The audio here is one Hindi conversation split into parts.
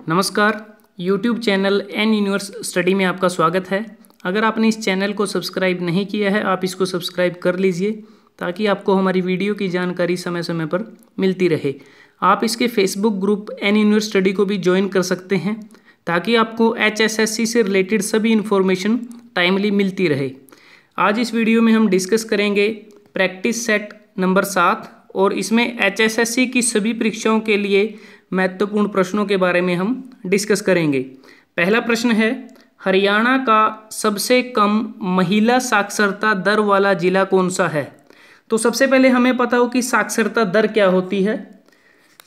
नमस्कार। YouTube channel N universe study में आपका स्वागत है। अगर आपने इस चैनल को सब्सक्राइब नहीं किया है, आप इसको सब्सक्राइब कर लीजिए ताकि आपको हमारी वीडियो की जानकारी समय समय पर मिलती रहे। आप इसके Facebook group N universe study को भी ज्वाइन कर सकते हैं ताकि आपको HSSC से रिलेटेड सभी इन्फॉर्मेशन टाइमली मिलती रहे। आज इस वीडियो में हम डिस्कस करेंगे प्रैक्टिस सेट नंबर 7 और इसमें HSSC की सभी परीक्षाओं के लिए महत्वपूर्ण प्रश्नों के बारे में हम डिस्कस करेंगे। पहला प्रश्न है, हरियाणा का सबसे कम महिला साक्षरता दर वाला जिला कौन सा है? तो सबसे पहले हमें पता हो कि साक्षरता दर क्या होती है।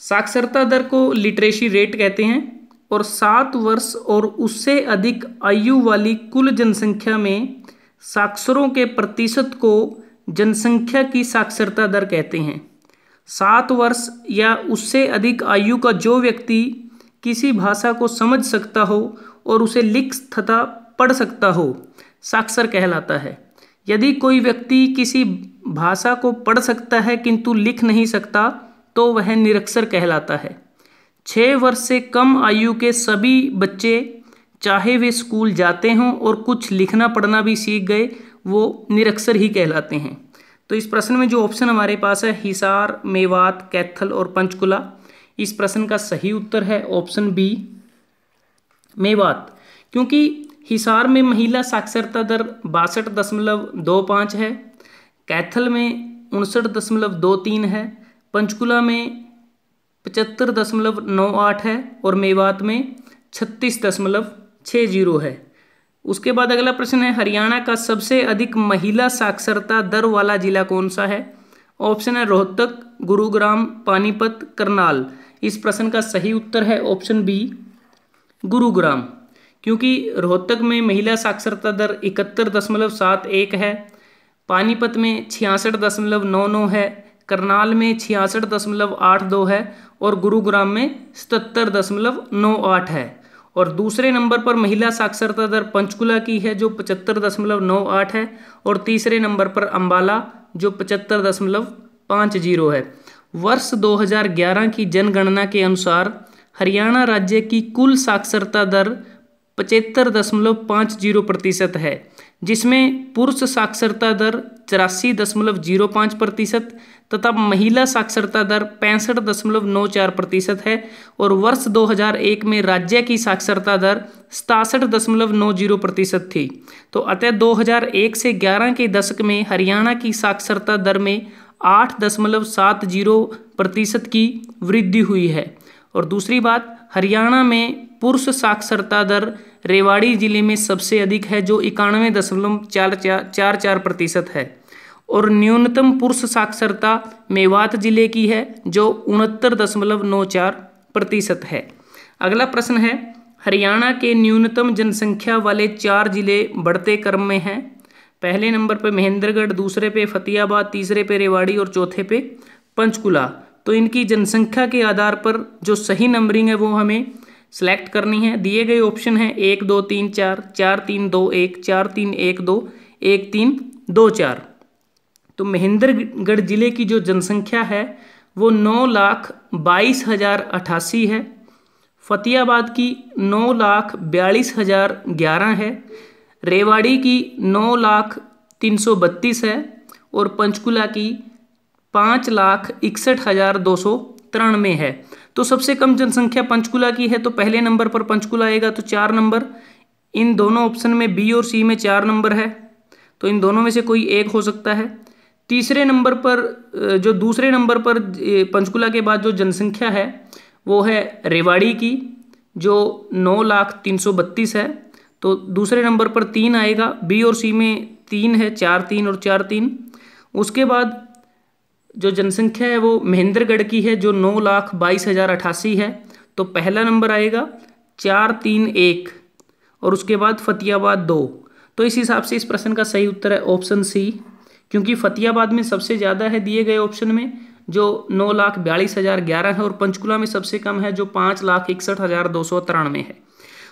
साक्षरता दर को लिटरेसी रेट कहते हैं और 7 वर्ष और उससे अधिक आयु वाली कुल जनसंख्या में साक्षरों के प्रतिशत को जनसंख्या की साक्षरता दर कहते हैं। 7 वर्ष या उससे अधिक आयु का जो व्यक्ति किसी भाषा को समझ सकता हो और उसे लिख तथा पढ़ सकता हो, साक्षर कहलाता है। यदि कोई व्यक्ति किसी भाषा को पढ़ सकता है किंतु लिख नहीं सकता तो वह निरक्षर कहलाता है। 6 वर्ष से कम आयु के सभी बच्चे, चाहे वे स्कूल जाते हों और कुछ लिखना पढ़ना भी सीख गए, वो निरक्षर ही कहलाते हैं। तो इस प्रश्न में जो ऑप्शन हमारे पास है हिसार, मेवात, कैथल और पंचकुला, इस प्रश्न का सही उत्तर है ऑप्शन बी मेवात, क्योंकि हिसार में महिला साक्षरता दर 62.25 है, कैथल में 59.23 है, पंचकुला में 75.98 है और मेवात में 36.60 है। उसके बाद अगला प्रश्न है, हरियाणा का सबसे अधिक महिला साक्षरता दर वाला जिला कौन सा है? ऑप्शन है रोहतक, गुरुग्राम, पानीपत, करनाल। इस प्रश्न का सही उत्तर है ऑप्शन बी गुरुग्राम, क्योंकि रोहतक में महिला साक्षरता दर 71.71 है, पानीपत में 66.99 है, करनाल में 66.82 है और गुरुग्राम में 77.98 है। और दूसरे नंबर पर महिला साक्षरता दर पंचकुला की है जो 75.98 है और तीसरे नंबर पर अंबाला जो 75.50 है। वर्ष 2011 की जनगणना के अनुसार हरियाणा राज्य की कुल साक्षरता दर 75.50% है, जिसमें पुरुष साक्षरता दर 84.05% तथा महिला साक्षरता दर 65.94% है और वर्ष 2001 में राज्य की साक्षरता दर 67.90% थी। तो अतः 2001 से 11 के दशक में हरियाणा की साक्षरता दर में 8.70% की वृद्धि हुई है। और दूसरी बात, हरियाणा में पुरुष साक्षरता दर रेवाड़ी जिले में सबसे अधिक है जो 91.44% है और न्यूनतम पुरुष साक्षरता मेवात जिले की है जो 69.94% है। अगला प्रश्न है, हरियाणा के न्यूनतम जनसंख्या वाले 4 जिले बढ़ते क्रम में हैं। पहले नंबर पर महेंद्रगढ़, दूसरे पे फतेहाबाद, तीसरे पे रेवाड़ी और चौथे पे पंचकुला। तो इनकी जनसंख्या के आधार पर जो सही नंबरिंग है वो हमें सेलेक्ट करनी है। दिए गए ऑप्शन है 1 2 3 4, 4 3 2 1, 4 3 1 2, 1 3 2 4। तो महेंद्रगढ़ जिले की जो जनसंख्या है वो 9,22,088 है, फतेहाबाद की 9,42,011 है, रेवाड़ी की 9,03,32 है और पंचकुला की 5,61,293 है। तो सबसे कम जनसंख्या पंचकुला की है, तो पहले नंबर पर पंचकुला आएगा। तो 4 नंबर, इन दोनों ऑप्शन में बी और सी में 4 नंबर है, तो इन दोनों में से कोई एक हो सकता है। तीसरे नंबर पर जो दूसरे नंबर पर पंचकुला के बाद जो जनसंख्या है वो है रेवाड़ी की जो 9,03,32 है, तो दूसरे नंबर पर 3 आएगा। बी और सी में 3 है, 4 3 और 4 3। उसके बाद जो जनसंख्या है वो महेंद्रगढ़ की है जो 9,22,088 है, तो पहला नंबर आएगा 4 3 1 और उसके बाद फतेहाबाद 2। तो इस हिसाब से इस प्रश्न का सही उत्तर है ऑप्शन सी, क्योंकि फतेहाबाद में सबसे ज़्यादा है दिए गए ऑप्शन में जो 9,42,011 है और पंचकुला में सबसे कम है जो 5,61,293 है।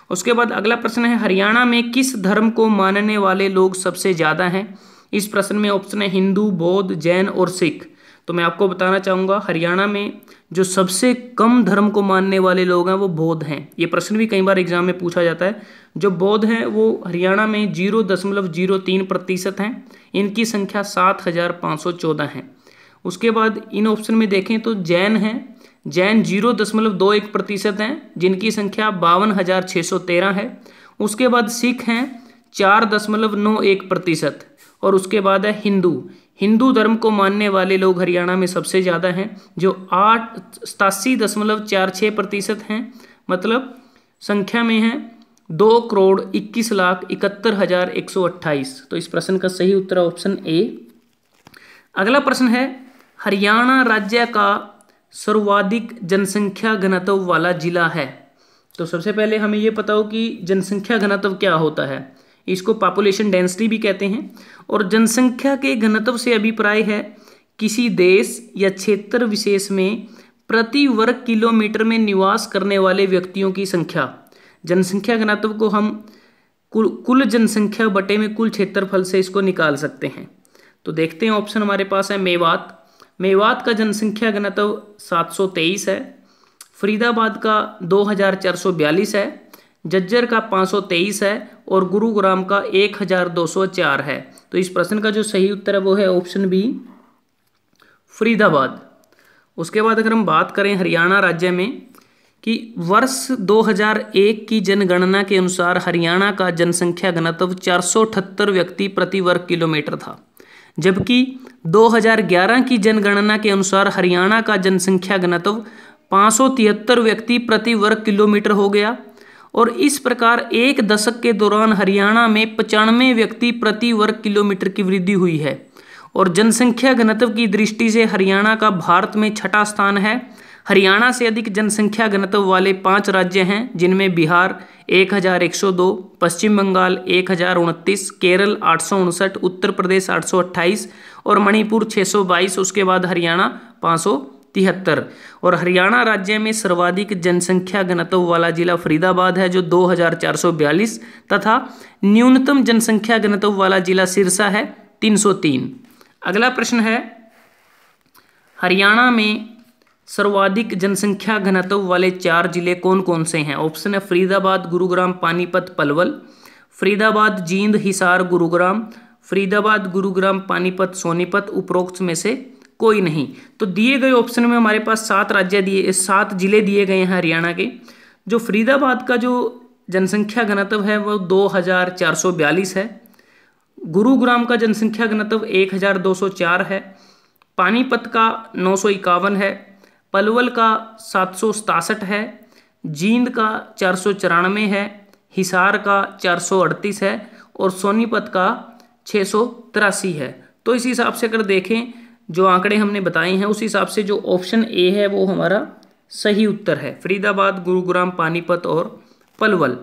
उसके बाद अगला प्रश्न है, हरियाणा में किस धर्म को मानने वाले लोग सबसे ज़्यादा हैं? इस प्रश्न में ऑप्शन है हिंदू, बौद्ध, जैन और सिख। तो मैं आपको बताना चाहूँगा हरियाणा में जो सबसे कम धर्म को मानने वाले लोग हैं वो बौद्ध हैं। ये प्रश्न भी कई बार एग्जाम में पूछा जाता है। जो बौद्ध हैं वो हरियाणा में 0.03% हैं। इनकी संख्या 7,514 है। उसके बाद इन ऑप्शन में देखें तो जैन हैं। जैन 0.21% हैं, जिनकी संख्या 52,613 है। उसके बाद सिख हैं 4.91%। और उसके बाद है हिंदू धर्म को मानने वाले लोग हरियाणा में सबसे ज़्यादा हैं, जो 87.46% हैं। मतलब संख्या में है 2,21,71,128। तो इस प्रश्न का सही उत्तर है ऑप्शन ए। अगला प्रश्न है हरियाणा राज्य का सर्वाधिक जनसंख्या घनत्व वाला जिला है। तो सबसे पहले हमें ये पता हो कि जनसंख्या घनत्व क्या होता है। इसको पॉपुलेशन डेंसिटी भी कहते हैं। और जनसंख्या के घनत्व से अभिप्राय है किसी देश या क्षेत्र विशेष में प्रति वर्ग किलोमीटर में निवास करने वाले व्यक्तियों की संख्या। जनसंख्या घनत्व को हम कुल जनसंख्या बटे में कुल क्षेत्रफल से इसको निकाल सकते हैं। तो देखते हैं ऑप्शन हमारे पास है मेवात का जनसंख्या घनत्व 723 है। फरीदाबाद का 2,442 है। झज्जर का 523 है और गुरुग्राम का 1,204 है। तो इस प्रश्न का जो सही उत्तर है वो है ऑप्शन बी फरीदाबाद। उसके बाद अगर हम बात करें हरियाणा राज्य में कि वर्ष 2001 की जनगणना के अनुसार हरियाणा का जनसंख्या घनत्व 478 व्यक्ति प्रति वर्ग किलोमीटर था, जबकि 2011 की जनगणना के अनुसार हरियाणा का जनसंख्या घनत्व 573 व्यक्ति प्रति वर्ग किलोमीटर हो गया। और इस प्रकार एक दशक के दौरान हरियाणा में 95 व्यक्ति प्रति वर्ग किलोमीटर की वृद्धि हुई है। और जनसंख्या घनत्व की दृष्टि से हरियाणा का भारत में छठा स्थान है। हरियाणा से अधिक जनसंख्या घनत्व वाले 5 राज्य हैं, जिनमें बिहार 1,102, पश्चिम बंगाल 1,029, केरल 859, उत्तर प्रदेश 828 और मणिपुर 622। उसके बाद हरियाणा 573। और हरियाणा राज्य में सर्वाधिक जनसंख्या घनत्व वाला जिला फरीदाबाद है, जो 2,442 तथा न्यूनतम जनसंख्या घनत्व वाला जिला सिरसा है 303। अगला प्रश्न है हरियाणा में सर्वाधिक जनसंख्या घनत्व वाले 4 जिले कौन कौन से हैं। ऑप्शन है फरीदाबाद, गुरुग्राम, पानीपत, पलवल। फरीदाबाद, जींद, हिसार, गुरुग्राम। फरीदाबाद, गुरुग्राम, पानीपत, सोनीपत। उपरोक्त में से कोई नहीं। तो दिए गए ऑप्शन में हमारे पास 7 जिले दिए गए हैं हरियाणा के। जो फरीदाबाद का जो जनसंख्या घनत्व है वो 2,442 है। गुरुग्राम का जनसंख्या घनत्व 1,204 है। पानीपत का 951 है। पलवल का 767 है। जींद का 494 है। हिसार का 438 है और सोनीपत का 683 है। तो इस हिसाब से अगर देखें जो आंकड़े हमने बताए हैं उस हिसाब से जो ऑप्शन ए है वो हमारा सही उत्तर है, फरीदाबाद, गुरुग्राम, पानीपत और पलवल।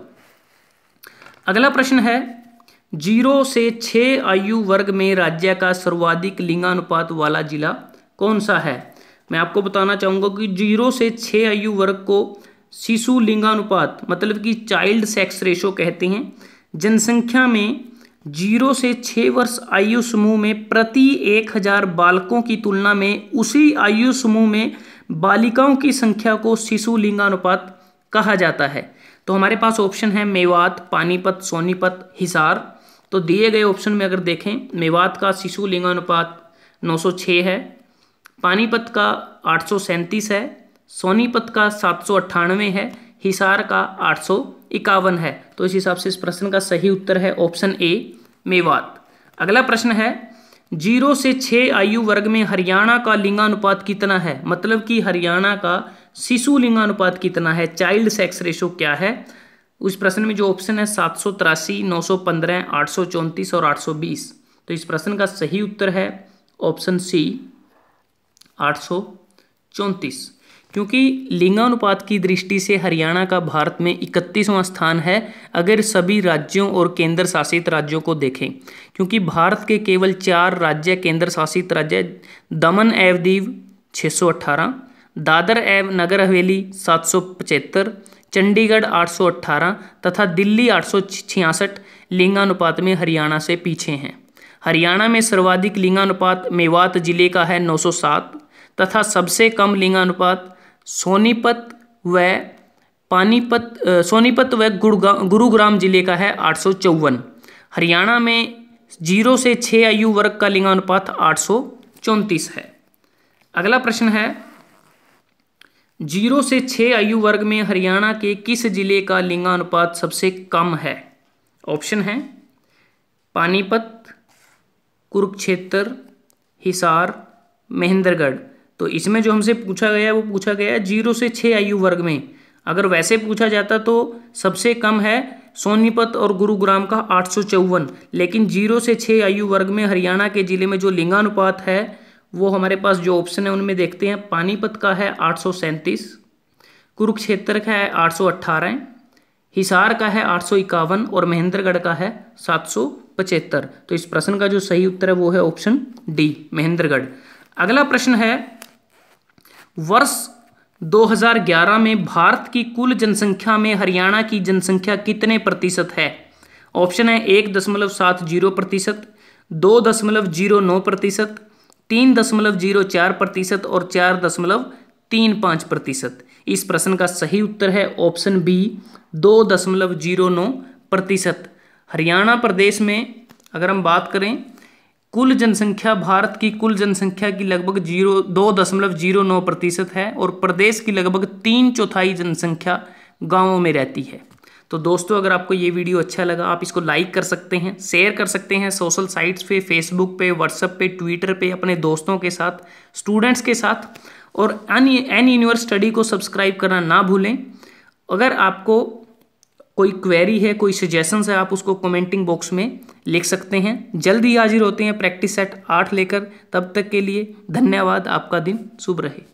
अगला प्रश्न है 0 से 6 आयु वर्ग में राज्य का सर्वाधिक लिंगानुपात वाला जिला कौन सा है। मैं आपको बताना चाहूँगा कि 0 से 6 आयु वर्ग को शिशु लिंगानुपात मतलब कि चाइल्ड सेक्स रेशो कहते हैं। जनसंख्या में 0 से 6 वर्ष आयु समूह में प्रति 1,000 बालकों की तुलना में उसी आयु समूह में बालिकाओं की संख्या को शिशु लिंगानुपात कहा जाता है। तो हमारे पास ऑप्शन है मेवात, पानीपत, सोनीपत, हिसार। तो दिए गए ऑप्शन में अगर देखें मेवात का शिशु लिंगानुपात 906 है, पानीपत का 837 है, सोनीपत का 798 है, हिसार का 851 है। तो इस हिसाब से इस प्रश्न का सही उत्तर है ऑप्शन ए मेवात। अगला प्रश्न है 0 से 6 आयु वर्ग में हरियाणा का लिंगानुपात कितना है, मतलब कि हरियाणा का शिशु लिंगानुपात कितना है, चाइल्ड सेक्स रेशो क्या है। उस प्रश्न में जो ऑप्शन है 783, 915, 834 और 820। तो इस प्रश्न का सही उत्तर है ऑप्शन सी 834, क्योंकि लिंगानुपात की दृष्टि से हरियाणा का भारत में 31वां स्थान है अगर सभी राज्यों और केंद्र शासित राज्यों को देखें। क्योंकि भारत के केवल 4 राज्य केंद्र शासित राज्य दमन एवं दीव 618, दादर एवं नगर हवेली 775, चंडीगढ़ 818 तथा दिल्ली 866 लिंगानुपात में हरियाणा से पीछे हैं। हरियाणा में सर्वाधिक लिंगानुपात मेवात जिले का है 907 तथा सबसे कम लिंगानुपात सोनीपत व गुरुग्राम जिले का है 854। हरियाणा में 0 से 6 आयु वर्ग का लिंगानुपात 834 है। अगला प्रश्न है 0 से 6 आयु वर्ग में हरियाणा के किस जिले का लिंगानुपात सबसे कम है? ऑप्शन है पानीपत, कुरुक्षेत्र, हिसार, महेंद्रगढ़। तो इसमें जो हमसे पूछा गया वो पूछा गया 0 से 6 आयु वर्ग में। अगर वैसे पूछा जाता तो सबसे कम है सोनीपत और गुरुग्राम का 854, लेकिन 0 से 6 आयु वर्ग में हरियाणा के जिले में जो लिंगानुपात है वो हमारे पास जो ऑप्शन है उनमें देखते हैं। पानीपत का है 837, कुरुक्षेत्र का है 818, हिसार का है 851 और महेंद्रगढ़ का है 775। तो इस प्रश्न का जो सही उत्तर है वो है ऑप्शन डी, महेंद्रगढ़। अगला प्रश्न है वर्ष 2011 में भारत की कुल जनसंख्या में हरियाणा की जनसंख्या कितने प्रतिशत है? ऑप्शन है 1.70%, 2.09%, 3.04% और 4.35%। इस प्रश्न का सही उत्तर है ऑप्शन बी, 2.09%। हरियाणा प्रदेश में अगर हम बात करें कुल जनसंख्या, भारत की कुल जनसंख्या की लगभग 2.09% है और प्रदेश की लगभग 3/4 जनसंख्या गांवों में रहती है। तो दोस्तों अगर आपको ये वीडियो अच्छा लगा आप इसको लाइक कर सकते हैं, शेयर कर सकते हैं सोशल साइट्स पे, फेसबुक पे, व्हाट्सएप पे, ट्विटर पे, अपने दोस्तों के साथ, स्टूडेंट्स के साथ, और एन यूनिवर्स स्टडी को सब्सक्राइब करना ना भूलें। अगर आपको कोई क्वेरी है, कोई सजेशंस है, आप उसको कमेंटिंग बॉक्स में लिख सकते हैं। जल्दी हाजिर होते हैं प्रैक्टिस सेट 8 लेकर। तब तक के लिए धन्यवाद। आपका दिन शुभ रहे।